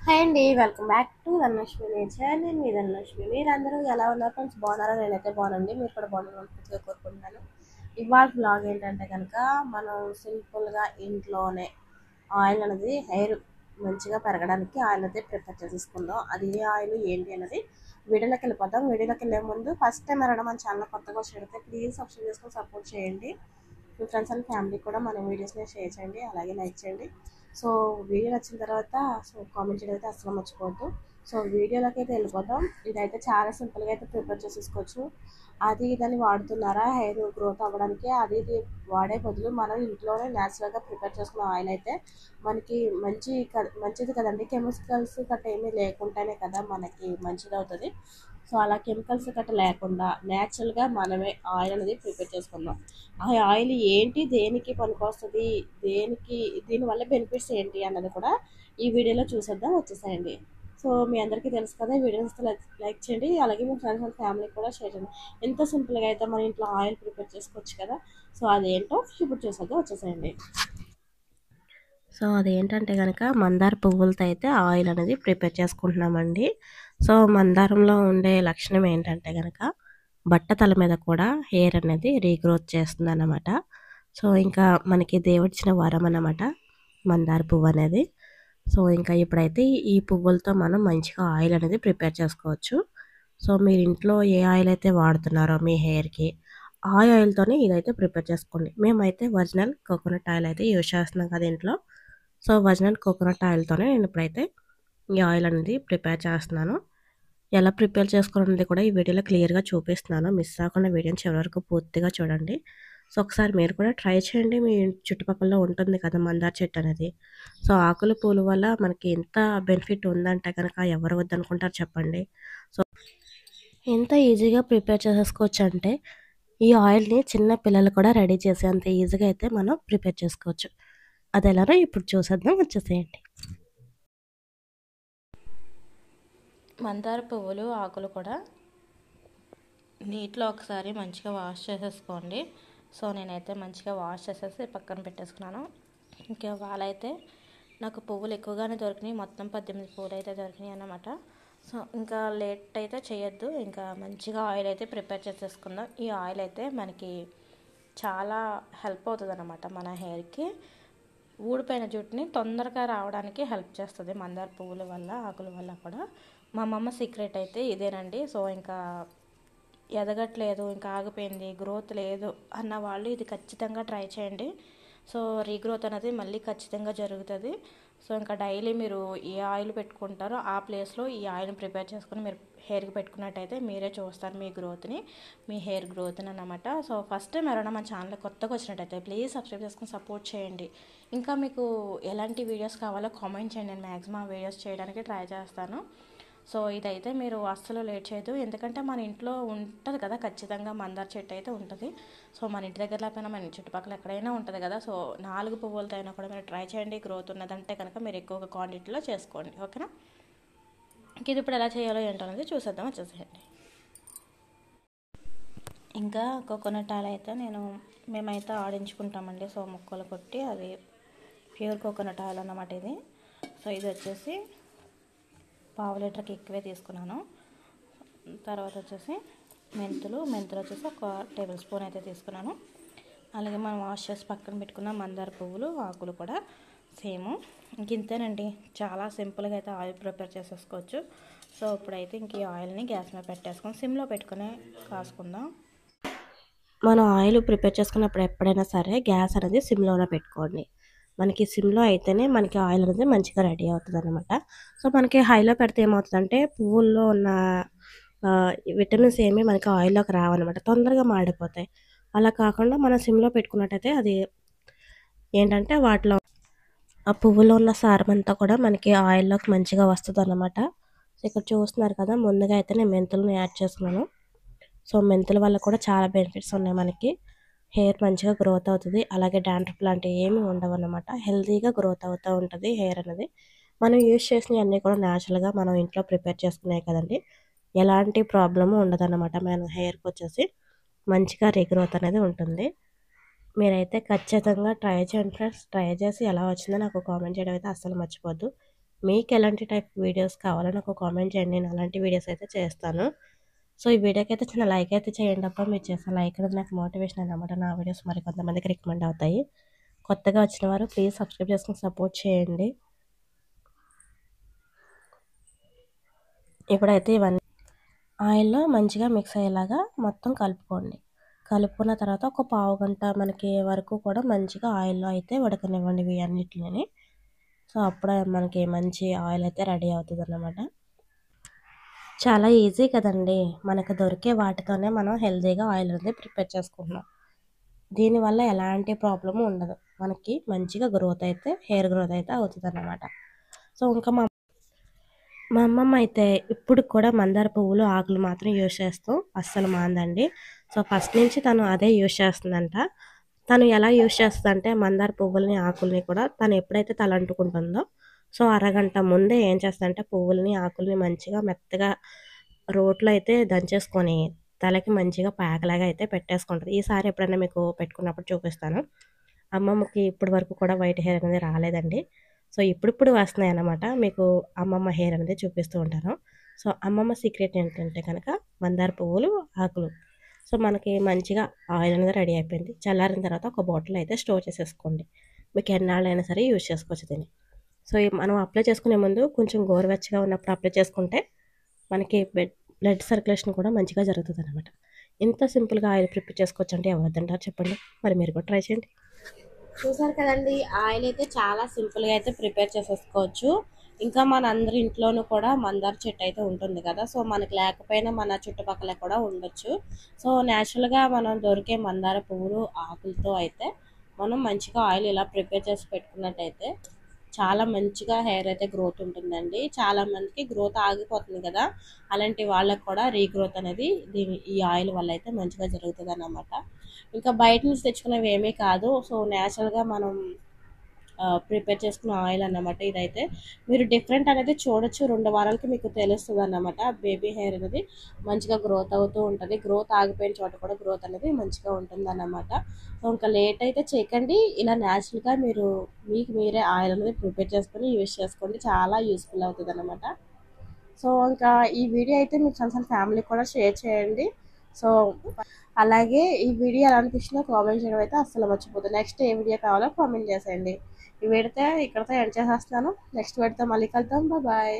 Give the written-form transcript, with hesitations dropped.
Hi అండి, welcome back to Dhanalakshmi nature. నేను మీ ధనలక్ష్మి. మీరందరూ ఎలా ఉన్నారు ఫ్రెండ్స్? బాగున్నారా? నేనైతే బాగున్నానండి. మీరు కూడా బాగున్నారని పూర్తిగా కోరుకుంటున్నాను. ఇవాళ బ్లాగ్ ఏంటంటే కనుక మనం సింపుల్గా ఇంట్లోనే ఆయిల్ అనేది హెయిర్ మంచిగా పెరగడానికి ఆయిల్ అయితే ప్రిపేర్ చేసేసుకుందాం. అది ఏ ఆయిల్ ఏంటి అనేది వీడియోలోకి వెళ్ళిపోతాం. వీడియోలోకి వెళ్ళే ముందు ఫస్ట్ టైం ఎవరైనా మన ఛానల్ కొత్తగా వచ్చినట్లయితే ప్లీజ్ సబ్స్క్రైబ్ చేసుకొని సపోర్ట్ చేయండి. మీ ఫ్రెండ్స్ అండ్ ఫ్యామిలీ కూడా మన వీడియోస్ని షేర్ చేయండి, అలాగే లైక్ చేయండి. సో వీడియో నచ్చిన తర్వాత కామెంట్ చేయడం అయితే అసలు మర్చిపోవద్దు. సో వీడియోలోకి అయితే వెళ్ళిపోతాం. ఇదైతే చాలా సింపుల్గా అయితే ప్రిపేర్ చేసేసుకోవచ్చు. అది ఇదని వాడుతున్నారా హెయిర్ గ్రోత్ అవ్వడానికి, అది ఇది వాడే బదులు మనం ఇంట్లోనే న్యాచురల్గా ప్రిపేర్ చేసుకున్న ఆయిల్ అయితే మనకి మంచిది కదండి. కెమికల్స్ గట్ట ఏమీ లేకుండానే కదా మనకి మంచిది అవుతుంది. సో అలా కెమికల్స్ గట్ట లేకుండా న్యాచురల్గా మనమే ఆయిల్ అనేది ప్రిపేర్ చేసుకుందాం. ఆ ఆయిల్ ఏంటి, దేనికి పనికొస్తుంది, దేనికి దీనివల్ల బెనిఫిట్స్ ఏంటి అన్నది కూడా ఈ వీడియోలో చూసేద్దాం. వచ్చేసేయండి. సో మీ అందరికీ తెలుసు కదా, ఈ వీడియోస్ లైక్ చేయండి, అలాగే మీ ఫ్రెండ్స్ అండ్ ఫ్యామిలీకి కూడా షేర్ చేయండి. ఎంత సింపుల్గా అయితే మన ఇంట్లో ఆయిల్ ప్రిపేర్ చేసుకోవచ్చు కదా. సో అదేంటో ఇప్పుడు చూసేద్దాం. వచ్చేసేయండి. సో అదేంటంటే కనుక మందార పువ్వులతో అయితే ఆయిల్ అనేది ప్రిపేర్ చేసుకుంటున్నామండి. సో మందారంలో ఉండే లక్షణం ఏంటంటే కనుక బట్టతల మీద కూడా హెయిర్ అనేది రీగ్రోత్ చేస్తుంది అన్నమాట. సో ఇంకా మనకి దేవుడిచ్చిన వరం అన్నమాట మందార పువ్వు అనేది. సో ఇంకా ఇప్పుడైతే ఈ పువ్వులతో మనం మంచిగా ఆయిల్ అనేది ప్రిపేర్ చేసుకోవచ్చు. సో మీరు ఇంట్లో ఏ ఆయిల్ అయితే వాడుతున్నారో మీ హెయిర్కి ఆ ఆయిల్తోనే ఇదైతే ప్రిపేర్ చేసుకోండి. మేమైతే ఒరిజినల్ కోకోనట్ ఆయిల్ అయితే యూజ్ చేస్తున్నాం కదా ఇంట్లో. సో ఒరిజినల్ కోకోనట్ ఆయిల్తోనే నేను ఇప్పుడైతే ఈ ఆయిల్ అనేది ప్రిపేర్ చేస్తున్నాను. ఎలా ప్రిపేర్ చేసుకోవాలనేది కూడా ఈ వీడియోలో క్లియర్గా చూపిస్తున్నాను. మిస్ అవ్వకుండా వీడియోని చివరి వరకు పూర్తిగా చూడండి. సో ఒకసారి మీరు కూడా ట్రై చేయండి. మీ చుట్టుపక్కల ఉంటుంది కదా మందార చెట్టు అనేది. సో ఆకులు పూలు వల్ల మనకి ఎంత బెనిఫిట్ ఉందంటే కనుక ఎవరు వద్దనుకుంటారు చెప్పండి. సో ఎంత ఈజీగా ప్రిపేర్ చేసేసుకోవచ్చు అంటే ఈ ఆయిల్ని చిన్న పిల్లలు కూడా రెడీ చేసి అంత ఈజీగా అయితే మనం ప్రిపేర్ చేసుకోవచ్చు. అది ఎలానో ఇప్పుడు చూసేద్దాం. వచ్చేసేయండి. మందార పువ్వులు ఆకులు కూడా నీటిలో ఒకసారి మంచిగా వాష్ చేసేసుకోండి. సో నేనైతే మంచిగా వాష్ చేసేసి పక్కన పెట్టేసుకున్నాను. ఇంకా వాళ్ళైతే నాకు పువ్వులు ఎక్కువగానే దొరికినాయి. మొత్తం 18 పువ్వులు అయితే దొరికినాయి అన్నమాట. సో ఇంకా లేట్ అయితే చేయొద్దు, ఇంకా మంచిగా ఆయిల్ అయితే ప్రిపేర్ చేసేసుకుందాం. ఈ ఆయిల్ అయితే మనకి చాలా హెల్ప్ అవుతుంది అన్నమాట. మన హెయిర్కి ఊడిపోయిన జుట్టుని తొందరగా రావడానికి హెల్ప్ చేస్తుంది మందార పువ్వుల వల్ల, ఆకుల వల్ల కూడా. మా అమ్మమ్మ సీక్రెట్ అయితే ఇదేనండి. సో ఇంకా ఎదగట్లేదు, ఇంకా ఆగిపోయింది, గ్రోత్ లేదు అన్న వాళ్ళు ఇది ఖచ్చితంగా ట్రై చేయండి. సో రీగ్రోత్ అనేది మళ్ళీ ఖచ్చితంగా జరుగుతుంది. సో ఇంకా డైలీ మీరు ఏ ఆయిల్ పెట్టుకుంటారో ఆ ప్లేస్లో ఈ ఆయిల్ని ప్రిపేర్ చేసుకుని మీరు హెయిర్కి పెట్టుకున్నట్టయితే మీరే చూస్తారు మీ గ్రోత్ని, మీ హెయిర్ గ్రోత్ని అన్నమాట. సో ఫస్ట్ టైం ఎవరైనా మన ఛానల్ కొత్తగా వచ్చినట్టయితే ప్లీజ్ సబ్స్క్రైబ్ చేసుకుని సపోర్ట్ చేయండి. ఇంకా మీకు ఎలాంటి వీడియోస్ కావాలో కామెంట్ చేయండి, నేను మ్యాక్సిమం వీడియోస్ చేయడానికి ట్రై చేస్తాను. సో ఇదైతే మీరు అస్సలు లేట్ చేయదు, ఎందుకంటే మన ఇంట్లో ఉంటుంది కదా ఖచ్చితంగా మందార చెట్టు అయితే ఉంటుంది. సో మన ఇంటి దగ్గర లేకపోయినా మన చుట్టుపక్కల ఎక్కడైనా ఉంటుంది కదా. సో 4 పువ్వులతో అయినా కూడా మీరు ట్రై చేయండి. గ్రోత్ ఉన్నదంటే కనుక మీరు ఎక్కువగా క్వాంటిటీలో చేసుకోండి, ఓకేనా. ఇది ఇప్పుడు ఎలా చేయాలో ఏంటో అనేది చూసేద్దాం. వచ్చేసేయండి. ఇంకా కోకోనట్ ఆయిల్ అయితే మేమైతే ఆడించుకుంటామండి. సో ముక్కలు కొట్టి అది ప్యూర్ కోకోనట్ ఆయిల్ అన్నమాట ఇది. సో ఇది వచ్చేసి 1/2 లీటర్కి ఎక్కువే తీసుకున్నాను. తర్వాత వచ్చేసి మెంతులు వచ్చేసి 1 టేబుల్ స్పూన్ అయితే తీసుకున్నాను. అలాగే మనం వాష్ చేసి పక్కన పెట్టుకున్న మందార పువ్వులు ఆకులు కూడా సేమ్ ఇంతేనండి. చాలా సింపుల్గా అయితే ఆయిల్ ప్రిపేర్ చేసేసుకోవచ్చు. సో ఇప్పుడైతే ఇంక ఈ ఆయిల్ని గ్యాస్ మీద పెట్టేసుకొని సిమ్లో పెట్టుకుని కాసుకుందాం. మనం ఆయిల్ ప్రిపేర్ చేసుకున్నప్పుడు ఎప్పుడైనా సరే గ్యాస్ అనేది సిమ్లోనే పెట్టుకోండి. మనకి సిమ్లో అయితేనే మనకి ఆయిల్ అనేది మంచిగా రెడీ అవుతుంది అనమాట. సో మనకి హైలో పెడితే ఏమవుతుందంటే పువ్వుల్లో ఉన్న విటమిన్స్ ఏమీ మనకి ఆయిల్లోకి రావన్నమాట, తొందరగా మాడిపోతాయి. అలా కాకుండా మనం సిమ్లో పెట్టుకున్నట్టయితే అది ఏంటంటే వాటిలో ఆ పువ్వులో ఉన్న సారం అంతా కూడా మనకి ఆయిల్లోకి మంచిగా వస్తుంది అన్నమాట. సో ఇక్కడ చూస్తున్నారు కదా, ముందుగా అయితే నేను మెంతులను యాడ్ చేసుకున్నాను. సో మెంతుల వల్ల కూడా చాలా బెనిఫిట్స్ ఉన్నాయి మనకి. హెయిర్ మంచిగా గ్రోత్ అవుతుంది, అలాగే డాండ్రఫ్ లాంటివి ఏమీ ఉండవు అన్నమాట. హెల్తీగా గ్రోత్ అవుతూ ఉంటుంది హెయిర్ అనేది. మనం యూజ్ చేసినవి అన్నీ కూడా న్యాచురల్గా మనం ఇంట్లో ప్రిపేర్ చేసుకున్నాయి కదండి. ఎలాంటి ప్రాబ్లము ఉండదన్నమాట. మన హెయిర్కి వచ్చేసి మంచిగా రీగ్రోత్ అనేది ఉంటుంది. మీరైతే ఖచ్చితంగా ట్రై చేయండి ఫ్రెండ్స్. ట్రై చేసి ఎలా వచ్చిందో నాకు కామెంట్ చేయడం అయితే అస్సలు మర్చిపోద్దు. మీకు ఎలాంటి టైప్ వీడియోస్ కావాలో నాకు కామెంట్ చేయండి. నేను అలాంటి వీడియోస్ అయితే చేస్తాను. సో ఈ వీడియోకి అయితే చిన్న లైక్ అయితే చేయండి అబ్బా. మీరు చేసే లైక్ అనేది నాకు మోటివేషన్ అన్నమాట. నా వీడియోస్ మరి కొంతమందికి రికమెండ్ అవుతాయి. కొత్తగా వచ్చిన వారు ప్లీజ్ సబ్స్క్రైబ్ చేసుకుని సపోర్ట్ చేయండి. ఇప్పుడైతే ఇవన్నీ ఆయిల్లో మంచిగా మిక్స్ అయ్యేలాగా మొత్తం కలుపుకోండి. కలుపుకున్న తర్వాత ఒక పావు గంట మనకి వరకు కూడా మంచిగా ఆయిల్లో అయితే ఉడకనివ్వండి ఇవి అన్నిటిని. సో అప్పుడే మనకి మంచి ఆయిల్ అయితే రెడీ అవుతుంది అన్నమాట. చాలా ఈజీ కదండి, మనకు దొరికే వాటితోనే మనం హెల్తీగా ఆయిల్ అనేది ప్రిపేర్ చేసుకుంటున్నాం. దీనివల్ల ఎలాంటి ప్రాబ్లము ఉండదు. మనకి మంచిగా గ్రోత్ అయితే హెయిర్ గ్రోత్ అయితే అవుతుంది అన్నమాట. సో ఇంకా మా అమ్మమ్మ అయితే ఇప్పుడు కూడా మందార పువ్వులు ఆకులు మాత్రం యూజ్ చేస్తూ అస్సలు మాందండి. సో ఫస్ట్ నుంచి తను అదే యూజ్ చేస్తుందంట. తను ఎలా యూజ్ చేస్తుందంటే మందార పువ్వుల్ని ఆకుల్ని కూడా తను ఎప్పుడైతే తలంటుకుంటుందో సో అరగంట ముందే ఏం చేస్తుందంటే పువ్వుల్ని ఆకుల్ని మంచిగా మెత్తగా రోట్లో అయితే దంచేసుకొని తలకి మంచిగా ప్యాక్లాగా అయితే పెట్టేసుకుంటుంది. ఈసారి ఎప్పుడైనా మీకు పెట్టుకున్నప్పుడు చూపిస్తాను. అమ్మమ్మకి ఇప్పటి వరకు కూడా వైట్ హెయిర్ అనేది రాలేదండి. సో ఇప్పుడిప్పుడు వస్తున్నాయి అన్నమాట. మీకు అమ్మమ్మ హెయిర్ అనేది చూపిస్తూ ఉంటాను. సో అమ్మమ్మ సీక్రెట్ ఏంటంటే కనుక మందార పువ్వులు ఆకులు. సో మనకి మంచిగా ఆయిల్ అనేది రెడీ అయిపోయింది. చల్లారిన తర్వాత ఒక బాటిల్ అయితే స్టోర్ చేసేసుకోండి. మీకు ఎన్నాళ్ళైనా సరే యూజ్ చేసుకోవచ్చు దీన్ని. సో మనం అప్లై చేసుకునే ముందు కొంచెం గోరువెచ్చగా ఉన్నప్పుడు అప్లై చేసుకుంటే మనకి బ్లడ్ సర్క్యులేషన్ కూడా మంచిగా జరుగుతుంది అనమాట. ఇంత సింపుల్గా ఆయిల్ ప్రిపేర్ చేసుకోవచ్చు అంటే ఎవరిదంటారు చెప్పండి. మరి మీరు కూడా ట్రై చేయండి. చూసారు కదండి, ఆయిల్ అయితే చాలా సింపుల్గా అయితే ప్రిపేర్ చేసేసుకోవచ్చు. ఇంకా మన అందరి ఇంట్లోనూ కూడా మందార చెట్టు అయితే ఉంటుంది కదా. సో మనకి లేకపోయినా మన చుట్టుపక్కల కూడా ఉండొచ్చు. సో న్యాచురల్గా మనం దొరికే మందార పువ్వులు ఆకులతో అయితే మనం మంచిగా ఆయిల్ ఇలా ప్రిపేర్ చేసి పెట్టుకున్నట్టయితే చాలా మంచిగా హెయిర్ అయితే గ్రోత్ ఉంటుందండి. చాలా మందికి గ్రోత్ ఆగిపోతుంది కదా, అలాంటి వాళ్ళకి కూడా రీగ్రోత్ అనేది ఈ ఆయిల్ వల్ల అయితే మంచిగా జరుగుతుంది అన్నమాట. ఇంకా బయట నుంచి తెచ్చుకునేవి ఏమీ కాదు. సో న్యాచురల్గా మనం ప్రిపేర్ చేసుకున్న ఆయిల్ అన్నమాట. ఇదైతే మీరు డిఫరెంట్ అనేది చూడొచ్చు. 2 వారాలకి మీకు తెలుస్తుంది అన్నమాట. బేబీ హెయిర్ అనేది మంచిగా గ్రోత్ అవుతూ ఉంటుంది. గ్రోత్ ఆగిపోయిన చోట కూడా గ్రోత్ అనేది మంచిగా ఉంటుంది అన్నమాట. సో ఇంకా లేట్ అయితే చేయకండి. ఇలా న్యాచురల్గా మీరు మీకు మీరే ఆయిల్ అనేది ప్రిపేర్ చేసుకొని యూజ్ చేసుకోండి. చాలా యూస్ఫుల్ అవుతుంది అన్నమాట. సో ఇంకా ఈ వీడియో అయితే మీ ఫ్రెండ్స్ అండ్ ఫ్యామిలీ కూడా షేర్ చేయండి. సో అలాగే ఈ వీడియో ఎలా అనిపించిందో కామెంట్ చేయడం అయితే అస్సలు మర్చిపోతుంది. నెక్స్ట్ ఏ వీడియో కావాలో కామెంట్ చేసేయండి. ఈ వీడియోతో ఇక్కడితో ఎండ్ చేసేస్తున్నాను. నెక్స్ట్ వీడియోతో మళ్ళీ కలుద్దాం. బాయ్.